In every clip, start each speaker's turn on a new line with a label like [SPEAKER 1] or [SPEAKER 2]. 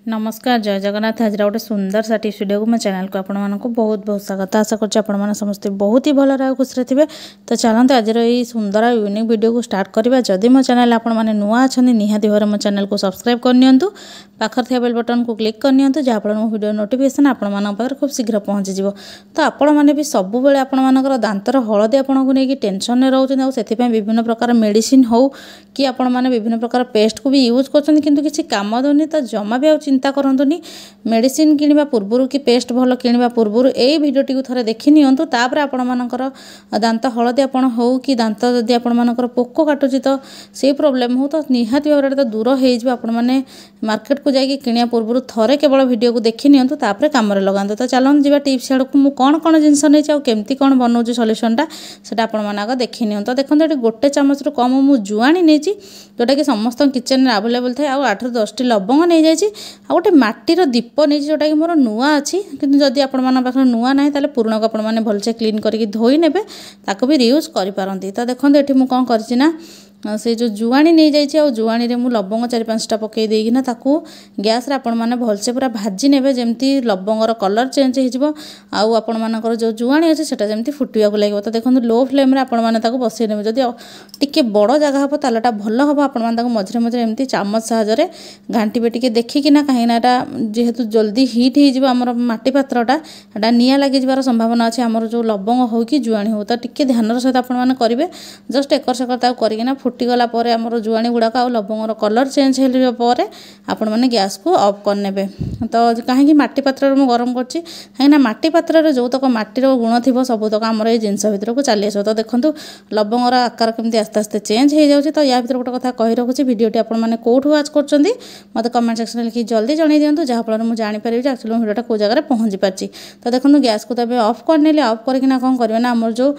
[SPEAKER 1] नमस्कार जय जगन्नाथ। आज गोटे सुंदर सा टिप्स वीडियो को मैं चैनल को आपण मानक बहुत बहुत स्वागत। आशा करछि आपण माने समस्त बहुत ही भल रहा खुश थे। तो चलते आज ये सुंदर यूनिक वीडियो को स्टार्ट करवा। जदि मो चैनल आपण माने नुआ अच्छा निहाती भाव मो चैनल को सब्सक्राइब करनियंतु, पाखर थिया बेल बटन को क्लिक करनियंतु, जहाँफल मो वीडियो नोटिफिकेशन आपण मानक पाखर खूब शीघ्र पहुँची जिवो। तो आपण माने भी सब बेले आपण मानकर दांतर हळदी आपण को नेकी टेंशन रे रहउछन आ सेति विभिन्न प्रकार मेडिसिन हो कि आपण माने विभिन्न प्रकार पेस्ट को भी यूज करछन किंतु किछि काम दोनी। तो जमा भी आ चिंता करंतुनी। मेडिसिन किनिबा पूर्वरु कि पेस्ट भल किनिबा पूर्वरु एई भिडियोटी को थरे देखि नियंतु। तापर आपण मानकर दांत हळदी आपण हो कि दांत जदि आपण मानकर पोको काटुची तो से प्रॉब्लम हो तो निहाती भाव तो दूर हो जिवो। आपण माने मार्केट को जाई किनिया पूर्वरु थरे केवल वीडियो को देखि नियंतु, तापर काम रे लगांतु। तो चलन जिबा टिप्स छाड़ को मु कोन कोन जिंस नै चाउ केमती कोन बनौची सॉल्यूशनटा सेटा आपण मानक देखि नियंतु। देखंतु एटी गोटे चामच रु कम मु जुआणी नेची जोटा कि समस्त किचन रे अवेलेबल थाए। आ 8 ରୁ 10 टी लवंग नै जायछि। आ गोटे माटीर दीप नहीं जोटा कि मोर नुआ अच्छी कि जदि आपण पाखे नुआ ना ताले पुराणा को आपण मैंने भलसे क्लीन करके धोई ने ताको भी रियूज करें। तो देखो ये मुझे कौन करना से जो जुआणी नहीं जाइए जुआणी रे मु लवंग 4-5टा पकई देना ताकू गैस रे आपण माने भलसे पूरा भाजी नेबे जेमती लवंगर कलर चेंज हो आपण मानकर जो जुआणी अच्छे सेटा जेमती फुटिया को लगे। तो देखो लो फ्लेम रे आपण माने ताकू बसई नेबे। जदि टिके बड़ जगह हम तालाटा भल हम आपण माने ताकू मझरे मझरे एमती चामच साहाय्य घांटीबे टिके देखिकिना कहीं ना जेहेतु जल्दी हिट हो आमर माटी पात्रटा एटा निया लगी जबार संभावना अच्छे। आमर जो लवंग हो कि जुआणी हो तो टिके ध्यान सहित आपण माने करिवे। जस्ट एकर सेकर ताकू करिकिना फुटीगला पर आमर जुआणी गुड़ाक आ लवंगर कलर चेंज होगा पर आपण मैंने गैस को ऑफ करने। तो कहीं माटी पात्र में गरम करछि कहीं माटी पात्र जो तक माटीर गुण थी सबूतक आमर ये जिनस भर को चली आस। तो देखो लवंगर आकार केमती आस्ते आस्ते चेंज हो जाए। तो या भर गोटे कथा कही रखुच्छी वीडियोटी आपण मैंने कौटू वाच कर मत कमेंट सेक्शन लिखि जल्दी जन दिंतु जहाँफल मुझे जानीपारि एक्चुअली वीडियोटा कौ जगह पहुँची पार्टी। तो देखो गैस को तब ऑफ करने ऑफ करना कौन करेंगे ना आमर जो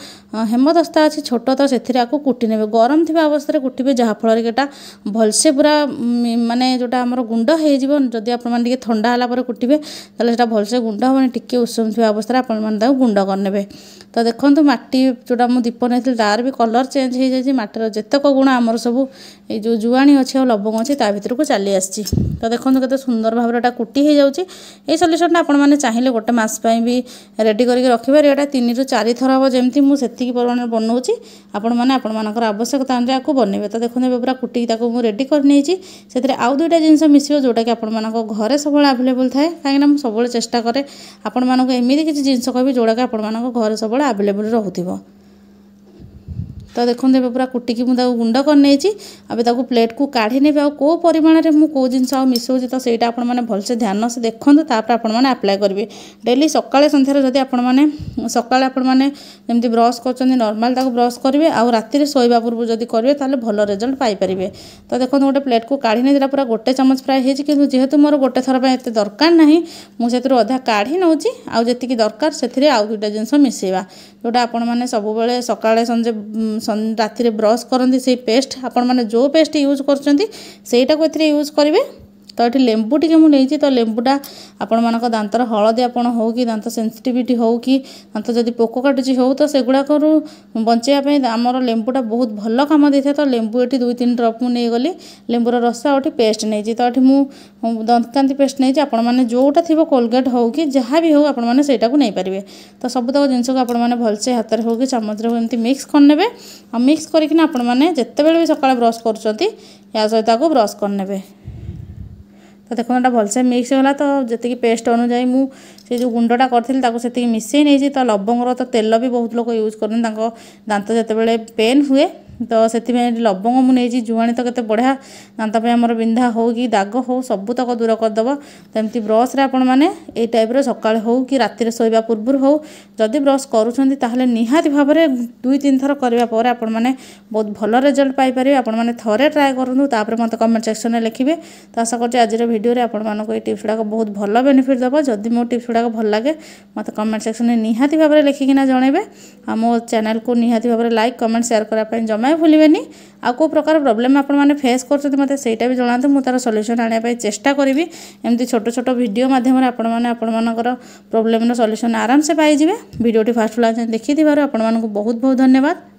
[SPEAKER 1] हेमदस्ता अच्छी छोट तो से कुटी ने गरम थी अवस्था कुटे जहाँफल कि भलसे पूरा माने जोटा आमर गुंड होदी आपने ठंडा है कुटे तो भलसे गुंड हेनी टिके उषुम थी अवस्था आपने गुंड करने। तो देखो माटी जोटा मुझे दीप नहीं तार भी कलर चेंज हो जाए माटीर जितक गुण आमर सब ये जो जुआणी अच्छे और लवंग अच्छे ता भर को चली आसी। तो देखो के सुंदर भाव में कुटी हो जाऊँगी। ये सल्यूशनटा आपने चाहिए गोटे मस भी रेडी करके रखिपारे। यहाँ 3 ରୁ 4 थर हम जमी मुझे परिमाण बनाऊँगी आपण मैंने आवश्यकता अनुसार आपको बनइबे। तो देखो पूरा कुटिक रेडी कर से आउ 2टा जिनस मिसियो जोटा कि आपण घरे सब अवेलेबल थाए कहीं सब चेष्टा करे आपण मानक एमती किसी जिनस कहि जोड़ा कि आपण घरे सब अवेलेबल रहूथिबो। तो देखो ये पूरा कुटिकी मुझे गुंड कर प्लेट को काढ़ी ने कौ परिमाण में मुझे कौ जिनस मिसौची। तो सहीटा आप भलसे ध्यान से देखो तापर आपने अप्लाई करेंगे डेली सकाଳେ सन्ध्यारे जदि आपने सकाଳେ आपने जमी ब्रश कर नॉर्मल ब्रश करेंगे आउ राति शोवा पूर्व जब करेंगे ताले भल रिजल्ट पाइपर। तो देखो गोटे प्लेट को काढ़ी नहीं पूरा गोटे चामच प्राय हो कि जेहेतु मोर गोटे थर पर एत दरकार ना मुझे अधा काढ़ी नौ आउ जी दरकार से आउ 2टा जिनस मिसेवा जोटा आपण मैंने सब सकाଳେ संजे राति ब्रश करती से पेस्ट आपण मैंने जो पेस्ट यूज कर यूज करेंगे। तो ये लेंबू टी मुझे तो लेंबूटा आपण मानक दांतर हलदी आपण हो कि दांत सेंसिटिविटी हो कि दांत जदि पोक काटुची हो तो सेगुड़ाक बचाई आमर लेंबूटा बहुत भल कम दे। तो लेंबू ये 2-3 ड्रप मुझे गली लेंबूर रस और पेस्ट नहीं। तो ये दंतकांति पेस्ट नहीं आपण मैंने जोटा थी कोलगेट हो कि जहाँ भी हो आपण मैंने सेटा को नहीं पारे। तो सबतक जिनस को आपण मैंने भलसे हाथ में हो कि चामच एमती मिक्स करने और मिक्स करके आपण मैंने जितेबाला भी सकाଳେ ब्रश कर या सहित ब्रश करने। तो देखो यहाँ भलसे मिक्स होगा। तो जी पेस्ट अनुजाई मुझे जो गुंडा करी से मिसई नहीं। तो लवंगर तो तेल भी बहुत लोग यूज कर दांत जिते पेन हुए तो से लवंग मुझे जुआणी तो केते बढ़िया दांत आमर बिंधा हो कि दाग हो सबूतक दूर करदेव। तो एमती ब्रश आपण मैंने ये टाइप सकाଳେ हो कि राति शोवा पूर्व हो जदि ब्रश करुँचे निहाती भाव में 2-3 थर करापर आपण मैंने बहुत भल रिजल्ट पाइपर। आपण मैंने थरे ट्राए करूँ तापर मत कमेंट सेक्शन में लिखे। तो आशा कर आज वीडियो आपण मानक ये टिप्स गुड़ाक बहुत भल बेनिफिट देव। जदि मो टिप्स गुड़ाक भल लगे मत कमेंट सेक्शन में निहाती भाव में लिखिकिना जनइबे। आ मो चैनल को निहाती भाव में लाइक कमेंट शेयर करने जमा भूलें। आ को प्रकार प्रॉब्लम आपण मैंने फेस कर मत सेटा भी जनातु मु तार सॉल्यूशन आने चेष्टा करी। एमती छोट छोट वीडियो माध्यम आपण मैंने आपणकर प्रॉब्लम सॉल्यूशन आराम से पाइबे। वीडियोटी फास्ट देखी आपण बहुत बहुत धन्यवाद।